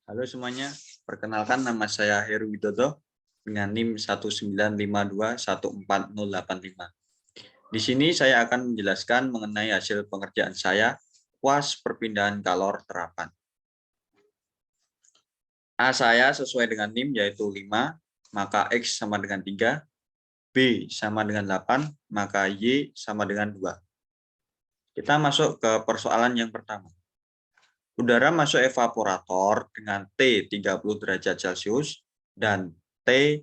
Halo semuanya, perkenalkan nama saya Heru Widodo dengan NIM 195214085. Di sini saya akan menjelaskan mengenai hasil pengerjaan saya kuas perpindahan kalor terapan. A saya sesuai dengan NIM yaitu 5, maka X sama dengan 3, B sama dengan 8, maka Y sama dengan 2. Kita masuk ke persoalan yang pertama. Udara masuk evaporator dengan T 30 derajat Celcius dan T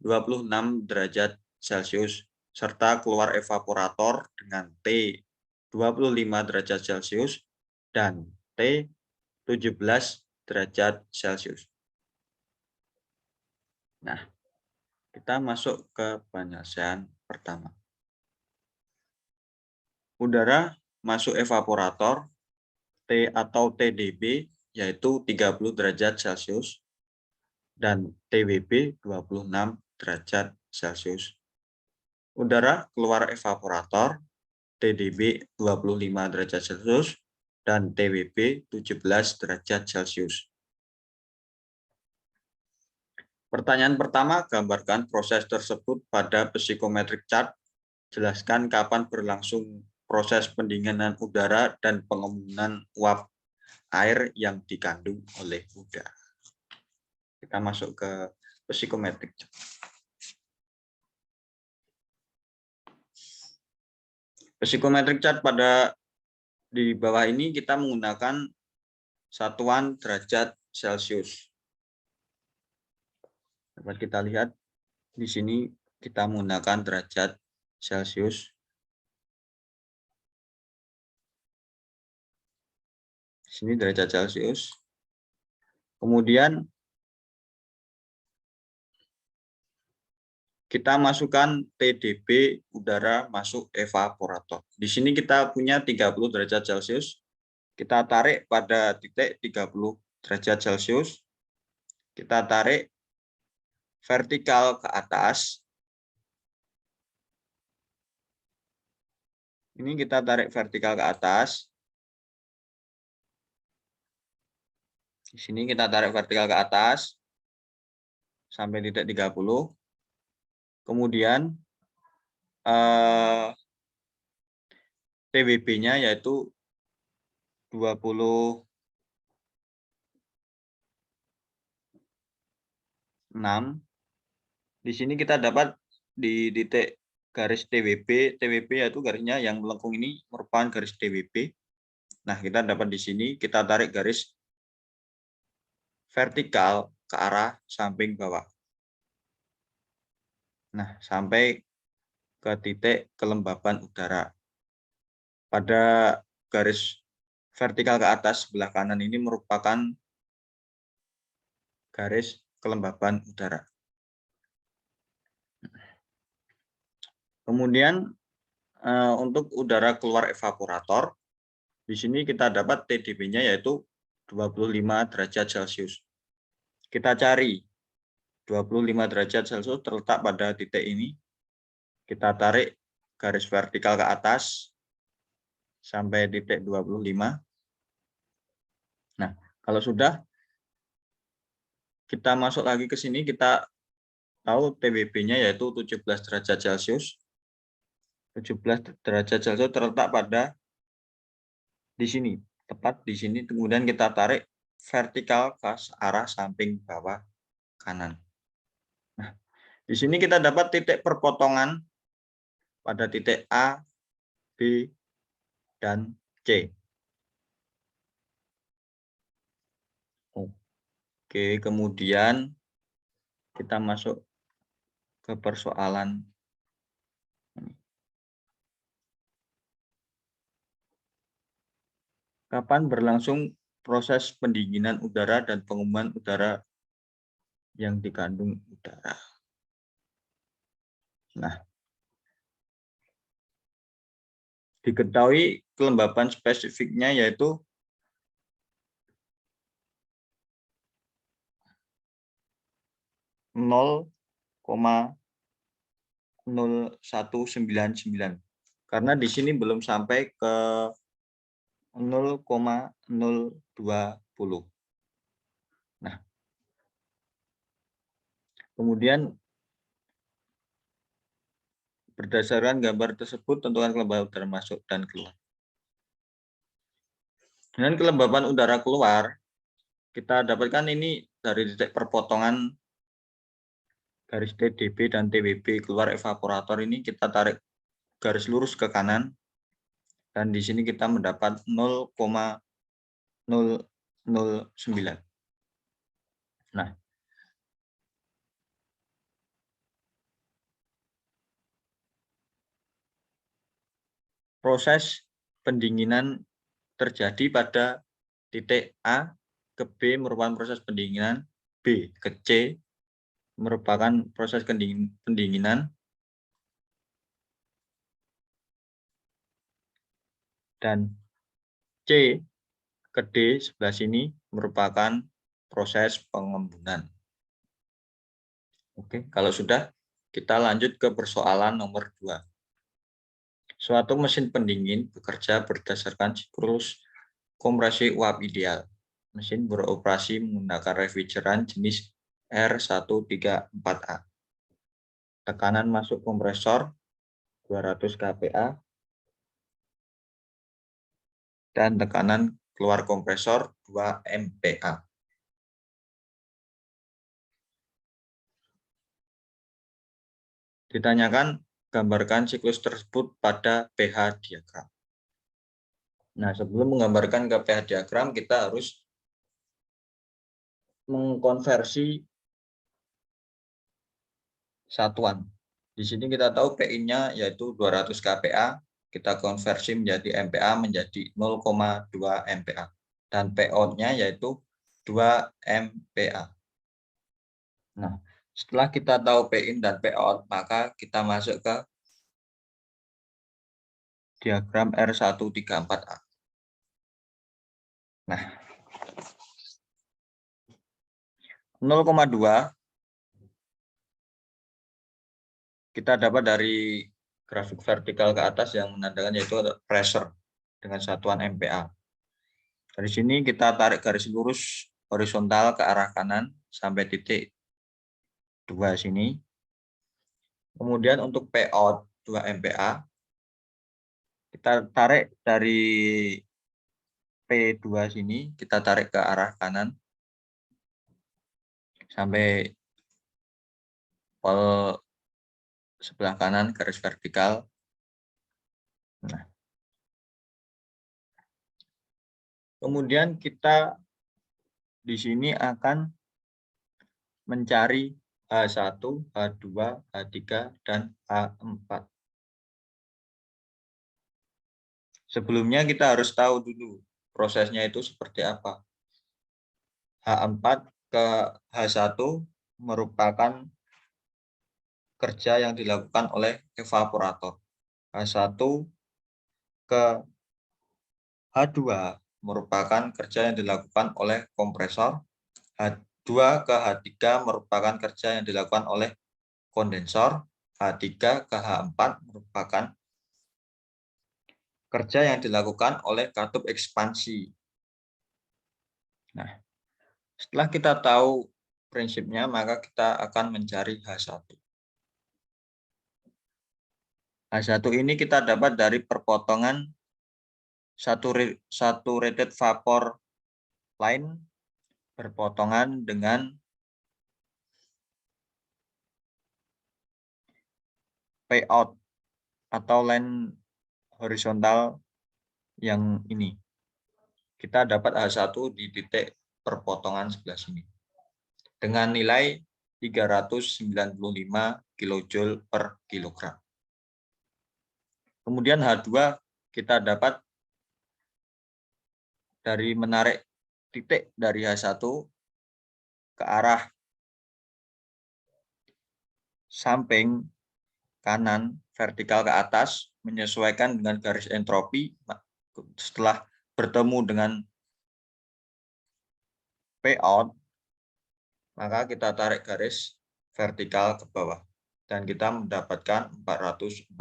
26 derajat Celcius, serta keluar evaporator dengan T 25 derajat Celcius dan T 17 derajat Celcius. Nah, kita masuk ke penyelesaian pertama. Udara masuk evaporator T atau TDB yaitu 30 derajat Celcius dan TWB 26 derajat Celcius. Udara keluar evaporator TDB 25 derajat Celcius dan TWB 17 derajat Celcius. Pertanyaan pertama, gambarkan proses tersebut pada psikometric chart. Jelaskan kapan berlangsung proses pendinginan udara dan pengembunan uap air yang dikandung oleh udara. Kita masuk ke psikometric chart. Psikometric chart pada di bawah ini kita menggunakan satuan derajat Celcius. Dapat kita lihat di sini kita menggunakan derajat Celcius. Di sini derajat Celcius. Kemudian kita masukkan TDB udara masuk evaporator. Di sini kita punya 30 derajat Celcius. Kita tarik pada titik 30 derajat Celcius. Kita tarik vertikal ke atas. Ini kita tarik vertikal ke atas. Di sini kita tarik vertikal ke atas sampai titik 30. Kemudian TWB-nya yaitu 26. Di sini kita dapat di titik garis TWB. TWB yaitu garisnya yang melengkung ini merupakan garis TWB. Nah, kita dapat di sini kita tarik garis vertikal ke arah samping bawah. Nah, sampai ke titik kelembaban udara. Pada garis vertikal ke atas sebelah kanan ini merupakan garis kelembaban udara. Kemudian untuk udara keluar evaporator, di sini kita dapat TDB-nya yaitu 25 derajat Celcius. Kita cari 25 derajat Celcius terletak pada titik ini. Kita tarik garis vertikal ke atas sampai titik 25. Nah, kalau sudah, kita masuk lagi ke sini, kita tahu TWB-nya yaitu 17 derajat Celcius. 17 derajat Celcius terletak pada di sini, tepat di sini. Kemudian kita tarik vertikal ke arah samping bawah kanan. Nah, di sini kita dapat titik perpotongan pada titik A, B, dan C. Oke, kemudian kita masuk ke persoalan ini. Kapan berlangsung proses pendinginan udara dan pengembunan udara yang dikandung udara? Nah, diketahui kelembaban spesifiknya yaitu 0,0199 karena di sini belum sampai ke 0,020. Nah, kemudian berdasarkan gambar tersebut, tentukan kelembaban udara masuk dan keluar. Dengan kelembaban udara keluar, kita dapatkan ini dari titik perpotongan garis TDB dan TWB keluar evaporator ini, kita tarik garis lurus ke kanan, dan di sini kita mendapat 0,009. Nah, proses pendinginan terjadi pada titik A ke B merupakan proses pendinginan, B ke C merupakan proses pendinginan, dan C ke D sebelah sini merupakan proses pengembunan. Oke, kalau sudah, kita lanjut ke persoalan nomor 2. Suatu mesin pendingin bekerja berdasarkan siklus kompresi uap ideal. Mesin beroperasi menggunakan refrigeran jenis R134A. Tekanan masuk kompresor 200 kPa dan tekanan keluar kompresor 2 MPa. Ditanyakan, gambarkan siklus tersebut pada pH diagram. Nah, sebelum menggambarkan ke pH diagram, kita harus mengkonversi satuan. Di sini kita tahu PI-nya yaitu 200 kPa, kita konversi menjadi MPa menjadi 0,2 MPa. Dan PO-nya yaitu 2 MPa. Nah, setelah kita tahu PI dan PO, maka kita masuk ke diagram R134A. Nah, 0,2 kita dapat dari grafik vertikal ke atas yang menandakan yaitu pressure dengan satuan MPa. Dari sini kita tarik garis lurus horizontal ke arah kanan sampai titik 2 sini. Kemudian untuk PO 2 MPa, kita tarik dari P2 sini, kita tarik ke arah kanan sampai pol sebelah kanan garis vertikal. Nah, kemudian kita di sini akan mencari H1, H2, H3, dan H4. Sebelumnya kita harus tahu dulu prosesnya itu seperti apa. H4 ke H1 merupakan kerja yang dilakukan oleh evaporator. H1 ke H2 merupakan kerja yang dilakukan oleh kompresor. H2 ke H3 merupakan kerja yang dilakukan oleh kondensor. H3 ke H4 merupakan kerja yang dilakukan oleh katup ekspansi. Nah, setelah kita tahu prinsipnya, maka kita akan mencari H1. H1 ini kita dapat dari perpotongan saturated vapor line berpotongan dengan payout atau line horizontal yang ini. Kita dapat H1 di titik perpotongan sebelah sini dengan nilai 395 kJ per kilogram. Kemudian H2 kita dapat dari menarik titik dari H1 ke arah samping kanan vertikal ke atas menyesuaikan dengan garis entropi. Setelah bertemu dengan payout, maka kita tarik garis vertikal ke bawah dan kita mendapatkan 445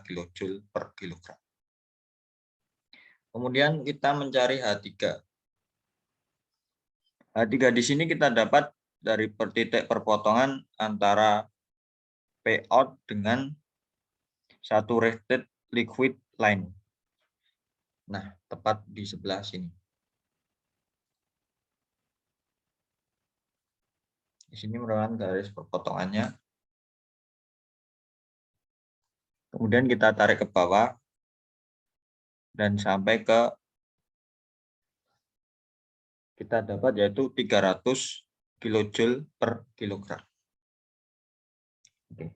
kJ per kilogram. Kemudian kita mencari H3. H3 di sini kita dapat dari titik perpotongan antara Pout dengan satu rated liquid line. Nah, tepat di sebelah sini. Di sini merupakan garis perpotongannya. Kemudian kita tarik ke bawah dan sampai ke kita dapat yaitu 300 kilojoule per kilogram. Oke.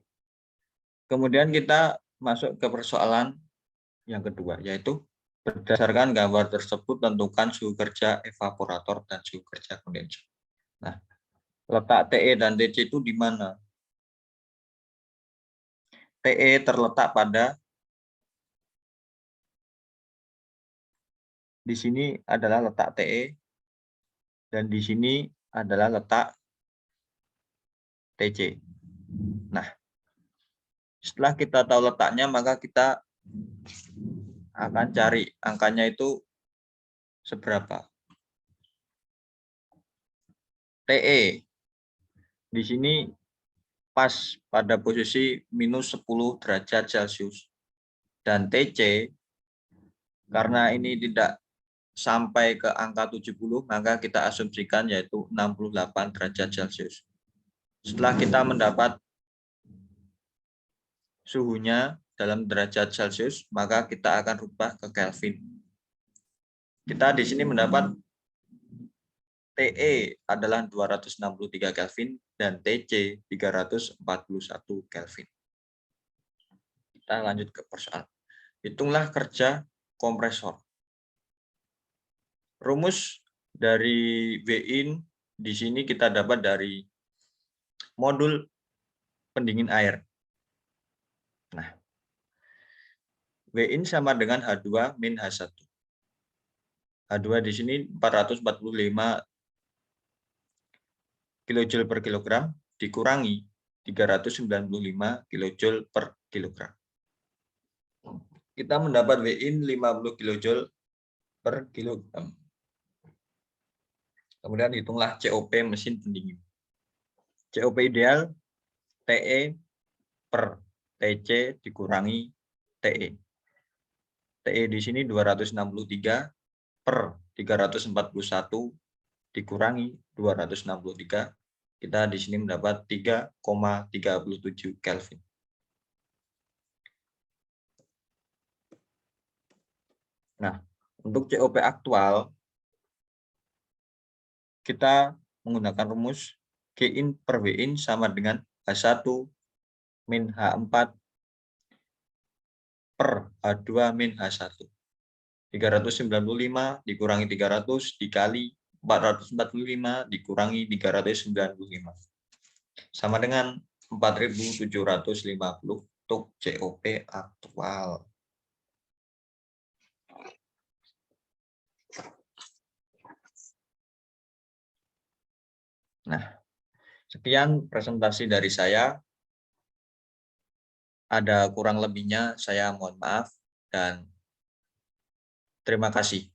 Kemudian kita masuk ke persoalan yang kedua, yaitu berdasarkan gambar tersebut tentukan suhu kerja evaporator dan suhu kerja kondensor. Nah, letak TE dan TC itu di mana? TE terletak pada di sini adalah letak TE dan di sini adalah letak TC. Nah, setelah kita tahu letaknya, maka kita akan cari angkanya itu seberapa. TE di sini pas pada posisi minus 10 derajat Celcius. Dan TC, karena ini tidak sampai ke angka 70, maka kita asumsikan yaitu 68 derajat Celcius. Setelah kita mendapat suhunya dalam derajat Celcius, maka kita akan rubah ke Kelvin. Kita di sini mendapat TE adalah 263 Kelvin dan TC 341 Kelvin. Kita lanjut ke persoalan. Hitunglah kerja kompresor. Rumus dari Vin di sini kita dapat dari modul pendingin air. Nah, Vin sama dengan H2 min H1. H2 di sini 445 kilojoule per kilogram dikurangi 395 kilojoule per kilogram. Kita mendapat Vin 50 kilojoule per kilogram. Kemudian hitunglah COP mesin pendingin. COP ideal TE per TC dikurangi TE. TE di sini 263 per 341 dikurangi 263. Kita di sini mendapat 3,37 Kelvin. Nah, untuk COP aktual, kita menggunakan rumus Gin per Vin sama dengan H1 min H4 per H2 min H1. 395 dikurangi 300 dikali 445 dikurangi 395. Sama dengan 4.750 untuk COP aktual. Nah, sekian presentasi dari saya. Ada kurang lebihnya, saya mohon maaf dan terima kasih.